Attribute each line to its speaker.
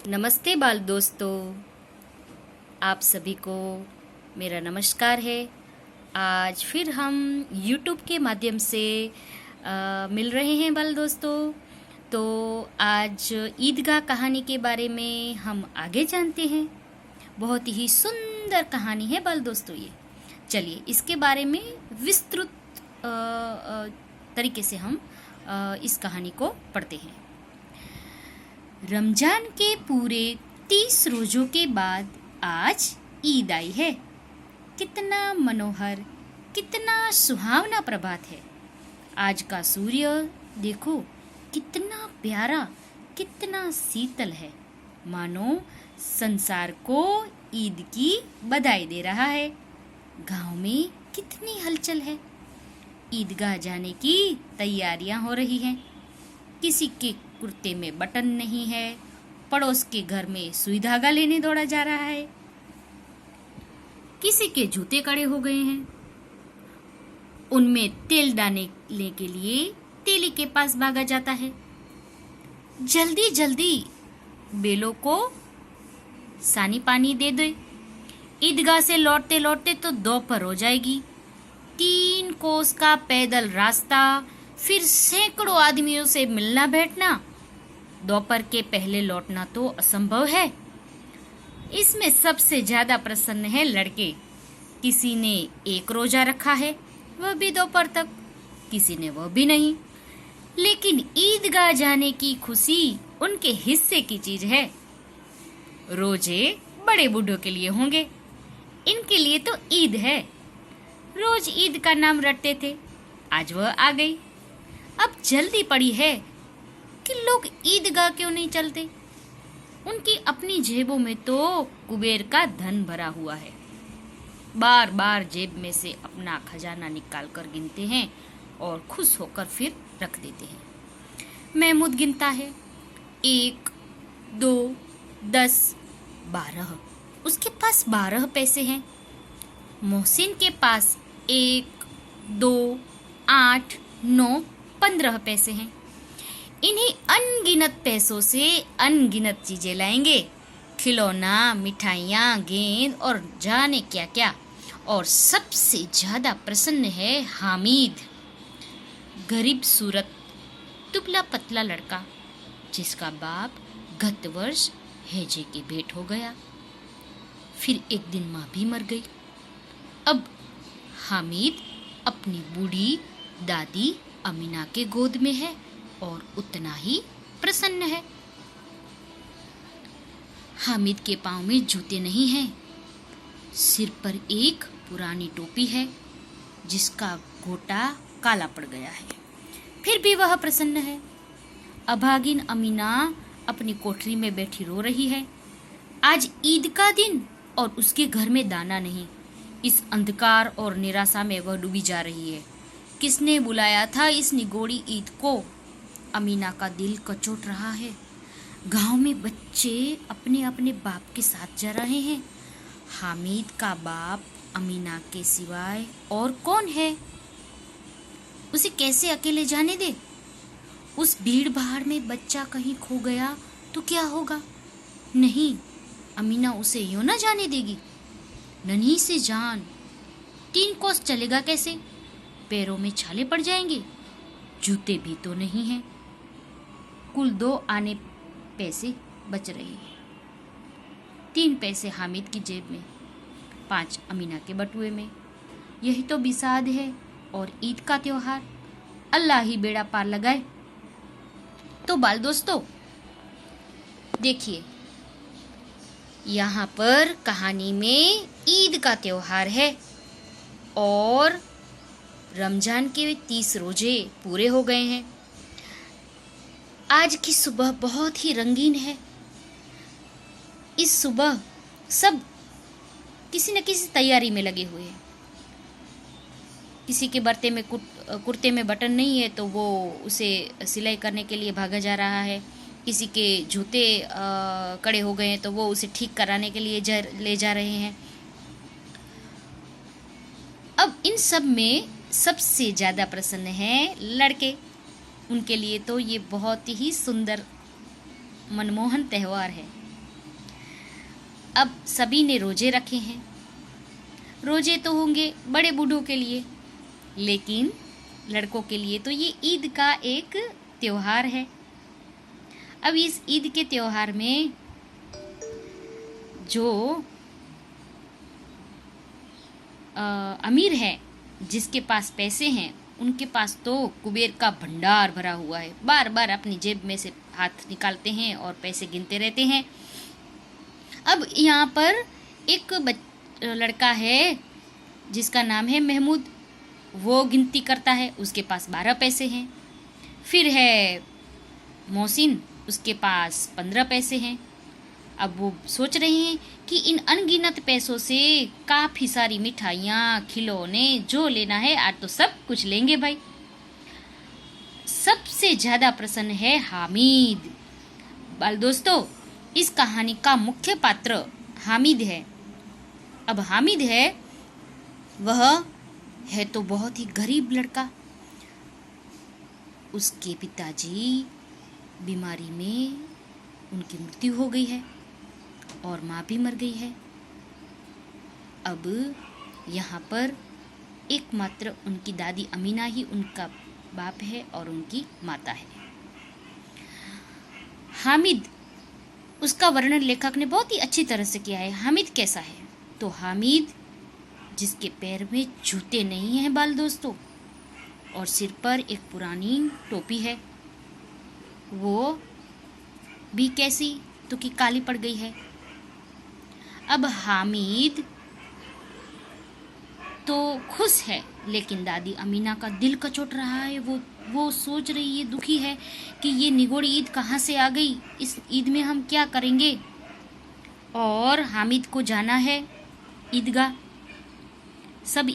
Speaker 1: नमस्ते बाल दोस्तों, आप सभी को मेरा नमस्कार है। आज फिर हम YouTube के माध्यम से मिल रहे हैं बाल दोस्तों। तो आज ईदगाह कहानी के बारे में हम आगे जानते हैं। बहुत ही सुंदर कहानी है बाल दोस्तों ये। चलिए इसके बारे में विस्तृत तरीके से हम इस कहानी को पढ़ते हैं। रमजान के पूरे 30 रोजों के बाद आज ईद आई है। कितना मनोहर, कितना सुहावना प्रभात है। आज का सूर्य देखो कितना प्यारा, कितना शीतल है, मानो संसार को ईद की बधाई दे रहा है। गांव में कितनी हलचल है। ईदगाह जाने की तैयारियां हो रही हैं। किसी के कुर्ते में बटन नहीं है, पड़ोस के घर में सुई धागा लेने दौड़ा जा रहा है। किसी के जूते कड़े हो गए हैं, उनमें तेल डालने के लिए तेली के पास भागा जाता है। जल्दी जल्दी बेलों को सानी पानी दे दे। ईदगाह से लौटते लौटते तो दोपहर हो जाएगी। 3 कोस का पैदल रास्ता, फिर सैकड़ों आदमियों से मिलना बैठना। दोपहर के पहले लौटना तो असंभव है। इसमें सबसे ज्यादा प्रसन्न है लड़के। किसी ने 1 रोजा रखा है, वह भी दोपहर तक, किसी ने वह भी नहीं। लेकिन ईदगाह जाने की खुशी उनके हिस्से की चीज है। रोजे बड़े बूढ़ों के लिए होंगे, इनके लिए तो ईद है। रोज ईद का नाम रटते थे, आज वह आ गई। अब जल्दी पड़ी है कि लोग ईदगाह क्यों नहीं चलते। उनकी अपनी जेबों में तो कुबेर का धन भरा हुआ है। बार बार जेब में से अपना खजाना निकाल कर गिनते हैं और खुश होकर फिर रख देते हैं। महमूद गिनता है, 1, 2, 10, 12। उसके पास 12 पैसे हैं। मोहसिन के पास 1, 2, 8, 9, 15 पैसे हैं। इन्हीं अनगिनत पैसों से अनगिनत चीजें लाएंगे। खिलौना, मिठाइयाँ, गेंद और जाने क्या क्या। और सबसे ज्यादा प्रसन्न है हामिद, गरीब सूरत, दुबला पतला लड़का, जिसका बाप गत वर्ष हैजे के भेंट हो गया। फिर एक दिन माँ भी मर गई। अब हामिद अपनी बूढ़ी दादी अमीना के गोद में है और उतना ही प्रसन्न है। हामिद के पांव में जूते नहीं हैं। सिर पर एक पुरानी टोपी है जिसका गोटा काला पड़ गया है। फिर भी वह प्रसन्न है। अभागिन अमीना अपनी कोठरी में बैठी रो रही है। आज ईद का दिन और उसके घर में दाना नहीं। इस अंधकार और निराशा में वह डूबी जा रही है। किसने बुलाया था इस निगोड़ी ईद को? अमीना का दिल कचोट रहा है। गांव में बच्चे अपने अपने बाप के साथ जा रहे हैं। हामिद का बाप अमीना के सिवाय और कौन है? उसे कैसे अकेले जाने दे? उस भीड़ भाड़ में बच्चा कहीं खो गया तो क्या होगा? नहीं, अमीना उसे यूं ना जाने देगी। नन्ही से जान, 3 कोस चलेगा कैसे? पैरों में छाले पड़ जाएंगे। जूते भी तो नहीं हैं। कुल 2 आने पैसे बच रहे हैं। 3 पैसे हामिद की जेब में, 5 अमीना के बटुए में। यही तो बिसाद है और ईद का त्योहार। अल्लाह ही बेड़ा पार लगाए। तो बाल दोस्तों देखिए, यहाँ पर कहानी में ईद का त्योहार है और रमजान के 30 रोजे पूरे हो गए हैं। आज की सुबह बहुत ही रंगीन है। इस सुबह सब किसी न किसी तैयारी में लगे हुए हैं। किसी के बर्ते में कुर्ते में बटन नहीं है तो वो उसे सिलाई करने के लिए भागा जा रहा है। किसी के जूते कड़े हो गए हैं तो वो उसे ठीक कराने के लिए ले जा रहे हैं। अब इन सब में सबसे ज़्यादा प्रसन्न हैं लड़के। उनके लिए तो ये बहुत ही सुंदर मनमोहन त्यौहार है। अब सभी ने रोजे रखे हैं। रोजे तो होंगे बड़े बूढ़ों के लिए, लेकिन लड़कों के लिए तो ये ईद का एक त्योहार है। अब इस ईद के त्योहार में जो अमीर है, जिसके पास पैसे हैं, उनके पास तो कुबेर का भंडार भरा हुआ है। बार बार अपनी जेब में से हाथ निकालते हैं और पैसे गिनते रहते हैं। अब यहाँ पर एक लड़का है जिसका नाम है महमूद, वो गिनती करता है, उसके पास 12 पैसे हैं। फिर है मोहसिन, उसके पास 15 पैसे हैं। अब वो सोच रहे हैं कि इन अनगिनत पैसों से काफ़ी सारी मिठाइयाँ, खिलौने, जो लेना है आज तो सब कुछ लेंगे भाई। सबसे ज़्यादा प्रसन्न है हामिद। बाल दोस्तों, इस कहानी का मुख्य पात्र हामिद है। अब हामिद है, वह है तो बहुत ही गरीब लड़का। उसके पिताजी बीमारी में उनकी मृत्यु हो गई है और माँ भी मर गई है। अब यहाँ पर एकमात्र उनकी दादी अमीना ही उनका बाप है और उनकी माता है। हामिद, उसका वर्णन लेखक ने बहुत ही अच्छी तरह से किया है। हामिद कैसा है? तो हामिद जिसके पैर में जूते नहीं हैं बाल दोस्तों, और सिर पर एक पुरानी टोपी है, वो भी कैसी तो कि काली पड़ गई है। अब हामिद तो खुश है, लेकिन दादी अमीना का दिल कचोट रहा है। वो सोच रही है, दुखी है कि ये निगोड़ी ईद कहाँ से आ गई, इस ईद में हम क्या करेंगे। और हामिद को जाना है ईदगाह। सब